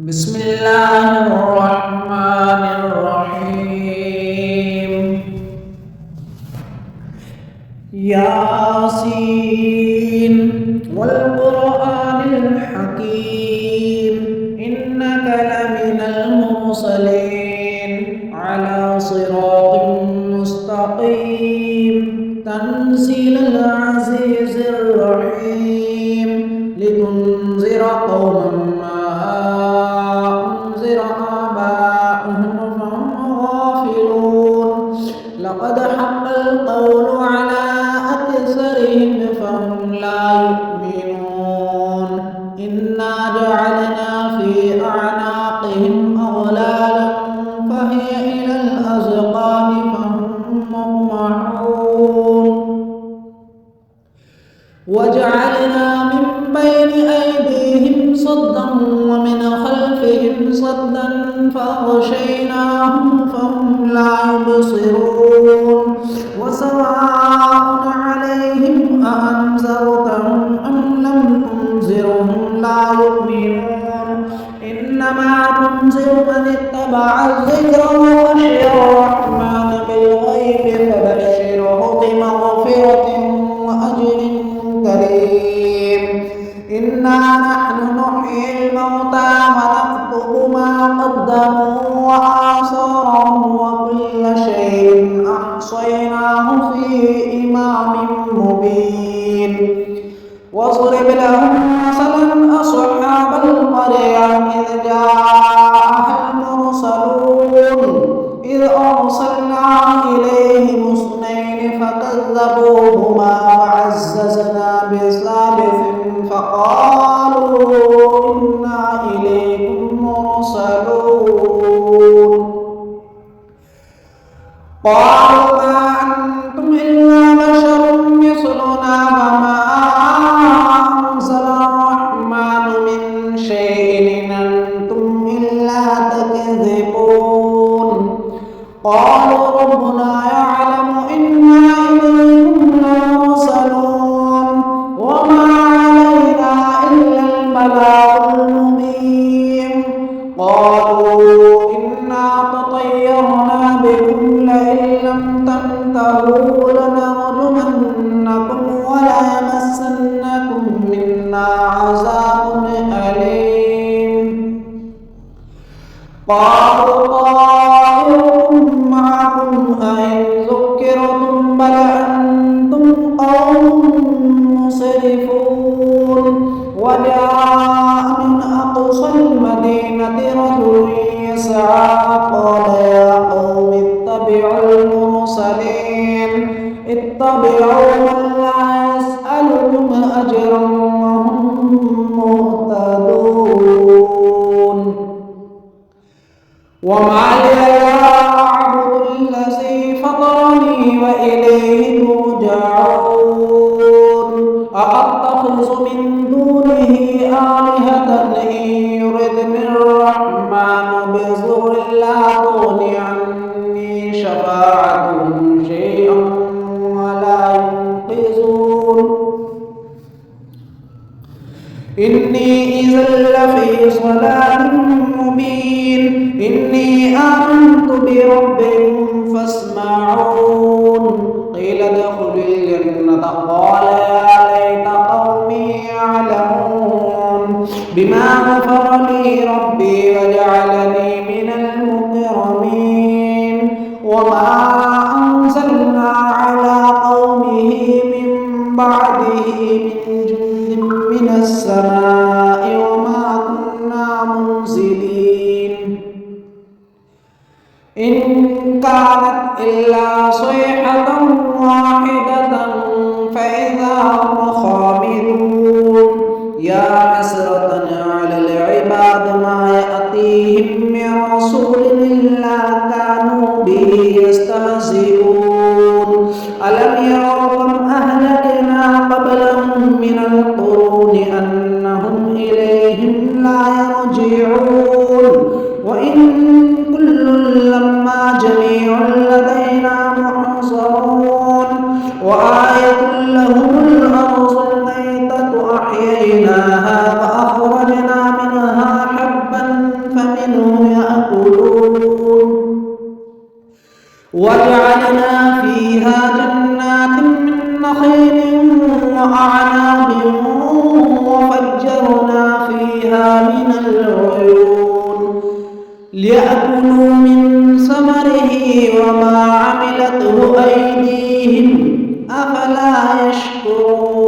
بسم الله الرحمن الرحيم ياسين والقرآن الحكيم إنك لمن المرسلين على صراط مستقيم تنزيل العزيز الرحيم لتنذر قوما ما أنذر آباؤهم فهم غافلون لقد حق القول على أكثرهم فهم لا يؤمنون إنا جعلنا في أعناقهم أغلالا فهي إلى الأذقان فهم مقمحون وجعلنا من بين أيديهم صدا ومن خلفهم صدا فأغشيناهم فهم لا يبصرون وسواء عليهم أأنذرتهم أم لم تنذرهم لا يؤمنون إنما تنذر من اتبع الذكر وخشي الرحمن بالغيب فبشره بمغفرة وأجر كريم إنا نحن نحيي الموتى ونكتب ما قدموا وآثارهم وكل شيء أحصيناه في إمام مبين واضرب لهم مثلا أصحاب القرية إذ جاءها المرسلون إذ أرسلنا إليهم اثنين فكذبوهما فعززنا بثالث فقالوا إنا إليكم مرسلون قالوا ما أنتم إلا بشر مثلنا وما أنزل الرحمن من شيء إن أنتم إلا تكذبون قالوا ربنا يعلم إنا إليكم لمرسلون وما علينا إلا البلاغ المبين قالوا إنا تطيرنا بكم لئن لم تنتهوا لنرجمنكم وليمسنكم منا عذاب أليم قالوا طائركم معكم أئن ذكرتم بل أنتم قوم مسرفون وجاء من أقصى المدينة رجل يسعى قال يا قوم اتبعوا المرسلين اتبعوا من لا يسألكم أجرا وهم مهتدون وما لي لا أعبد الذي فطرني وإليه ترجعون أأتخذ من دونه آلهة إن يردني الرحمن بضر لا تغن عني شفاعتهم شيئا ولا ينقذون إني إذا لفي ضلال مبين إني آمنت بربكم فاسمعون قيل ادخلوا الجنة قال يا ليت قومي يعلمون بما غفر لي ربي وجعلني من المكرمين وما أنزلنا على قومه من بعده من جند من السماء وما كنا منزلين إن كانت إلا صيحة واحدة فإذا هم خامدون يا حسرة على العباد ما يأتيهم من رسول إلا كانوا به يستهزئون ألم يروا كم أهلكنا قبلهم من القرون أنهم إليهم لا يرجعون وإن كل لما جميع لدينا محصرون وآية لهم الأرض الميتة أحييناها فأخرجنا منها حبا وجعلنا فيها جنات من نخيل وأعناب وفجرنا فيها من العيون ليأكلوا من ثمره وما عملته أيديهم أفلا يشكرون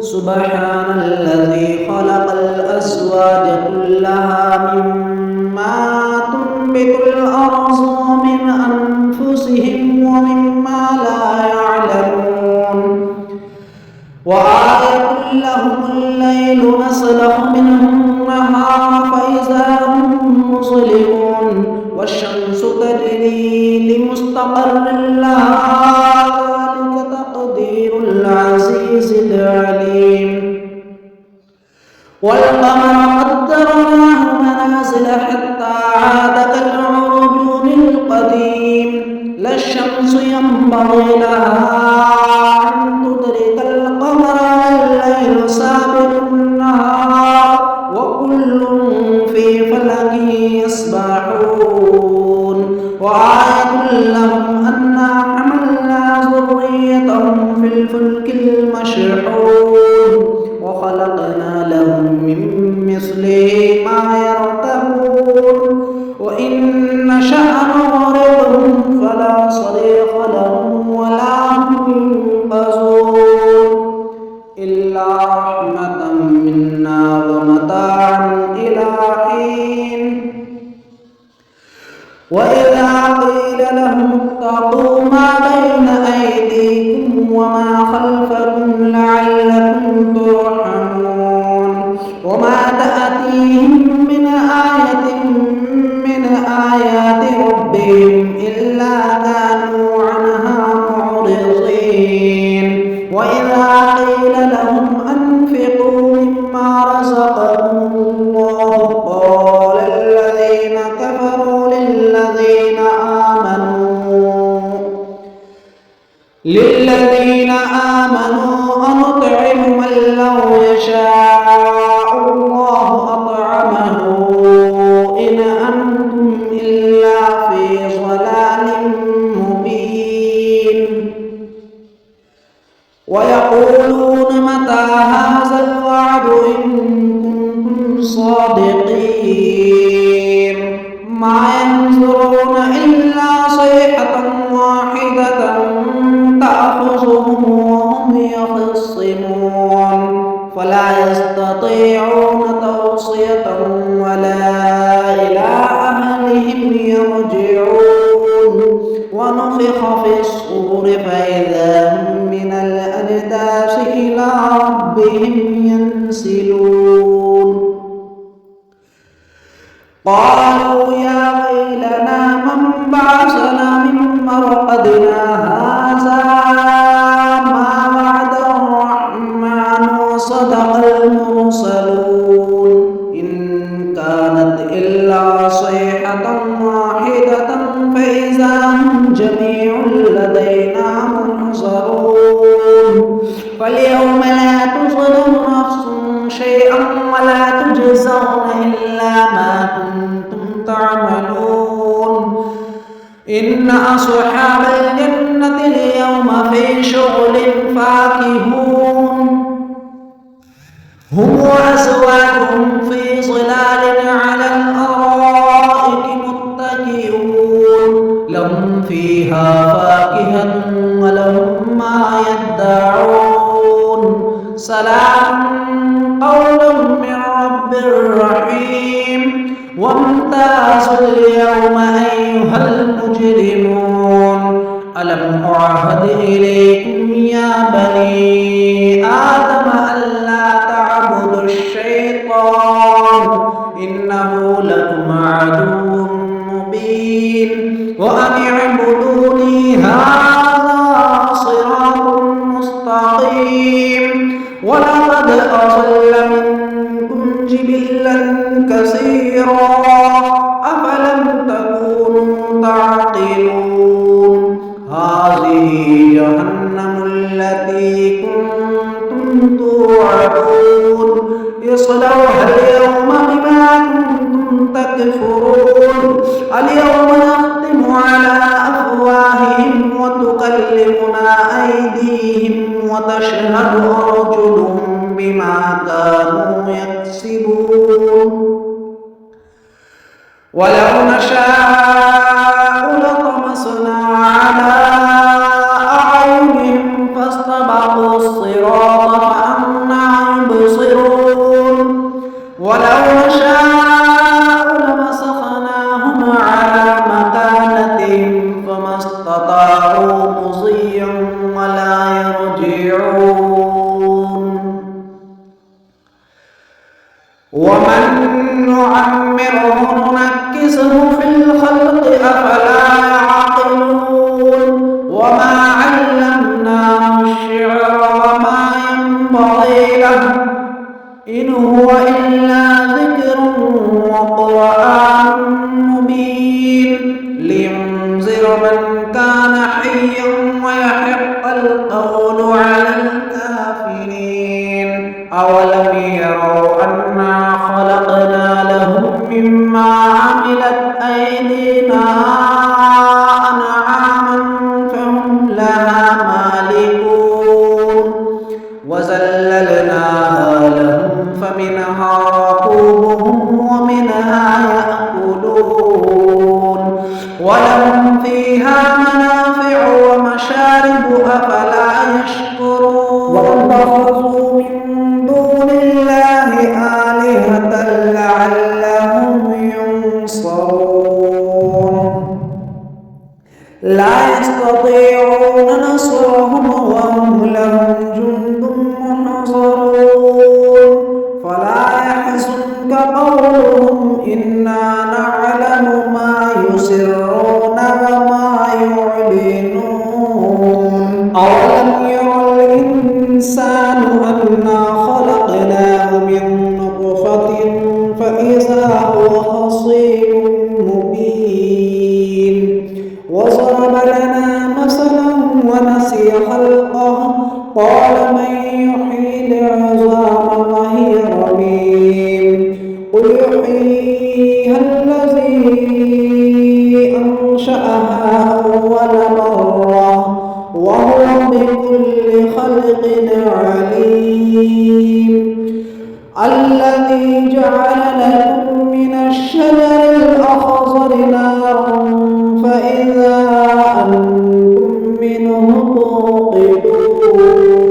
سبحان الذي خلق الأزواج كلها مما تنبت الأرض ومن أنفسهم ومما لا يعلمون وآية لهم الليل نسلخ منه النهار فإذا هم مظلمون والشمس تجري لمستقر لها ذلك تقدير العزيز العليم والقمر قدرناه منازل حتى عاد كالعرجون القديم لا الشمس ينبغي لها أن تدرك القمر والليل سابق النهار وكل في فلك يسبحون وآية لهم أنا حملنا ذريتهم في الفلك المشحون وخلقنا لهم من مثله ما يركبون وإن نشأ نغرقهم فلا صريخ لهم ولا هم ينقذون إلا رحمة منا ومتاعا إلى حين وإذا قيل لهم اتقوا ما بين أيديكم وما خلفكم لعلكم ترحمون وما تأتيهم من آية من آيات ربهم إلا كانوا عنها معرضين وإذا قيل لهم أنفقوا مما رزقكم الله قال الذين كفروا للذين آمنوا أنطعم من لو يشاء الله أطعمه إن أنتم إلا في ضلال مبين ويقولون متى هذا الوعد إن كنتم صادقين ما ينظرون إلا صيحة واحدة تأخذهم وهم يخصمون فلا يستطيعون توصية ولا إلى أهلهم يرجعون ونفخ في الصور فإذا هم من الأجداث إلى ربهم ينسلون قالوا يا ويلنا من بعثنا من مرقدنا هذا ما وعد الرحمن وصدق المرسلون إن كانت إلا صيحة واحدة فإذا هم جميع لدينا محضرون فاليوم لا تظلم نفس شيئا ولا تجزون إلا ما كنتم تعملون إن أصحاب الجنة اليوم في شغل فاكهون هم وأزواجهم في ظلال على الأرائك متكئون لهم فيها فاكهة ولهم ما يدعون سلام قولا من رب رحيم وامتازوا اليوم أيها المجرمون ألم أعهد إليكم يا بني آدم ألا تعبدوا الشيطان إنه لكم عدو مبين وأن اعبدوني هذا صراط مستقيم ولقد أضل منكم جبلا كثيرا أفلم تكونوا تعقلون هذه جهنم التي كنتم توعدون اصلوها اليوم بما كنتم تكفرون اليوم نختم على أفواههم تؤلمنا أيديهم وتشهد أرجلهم بما كانوا يكسبون ولو نشاء لطمسنا على أعينهم فاستبقوا الصراط فأنى يبصرون ولو نشاء لمسخناهم على مكانتهم فما استطاعوا مضيا ولا يرجعون ومن نعمره ننكسه في الخلق أفلا يعقلون وما علمناه الشعر وما ينبغي له إن هو إلا ذكر وقرآن مبين لينذر من كان حيا ويحق القول على الكافرين أولم يروا أنا خلقنا لهم مما عملت أيدينا أنعاما فهم لها مالكون وذللناها لهم فمنها ركوبهم ومنها يأكلون ولهم فيها منافع ومشارب أفلا يشكرون واتخذوا من دون الله آلهة لعلهم ينصرون لا يستطيعون نصرهم وهم لهم جند محضرون فلا يحزنك قولهم إنا نعلم ما يسرون وما يعلنون أولم ير الإنسان أنا خلقناه من نطفة فإذا هو خصيم مبين وضرب لنا مثلا ونسي خلقه قال من يحيي العظام وهي رميم قل يحييها الذي أنشأها أول مرة وهو بكل خلق عليم الذي جعل لكم من الشجر الأخضر نارا فإذا أنتم منه توقدون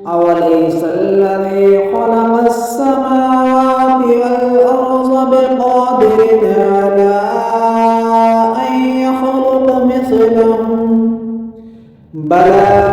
أوليس الذي خلق السماوات والأرض بقادر على أن يخلق مثلهم بلى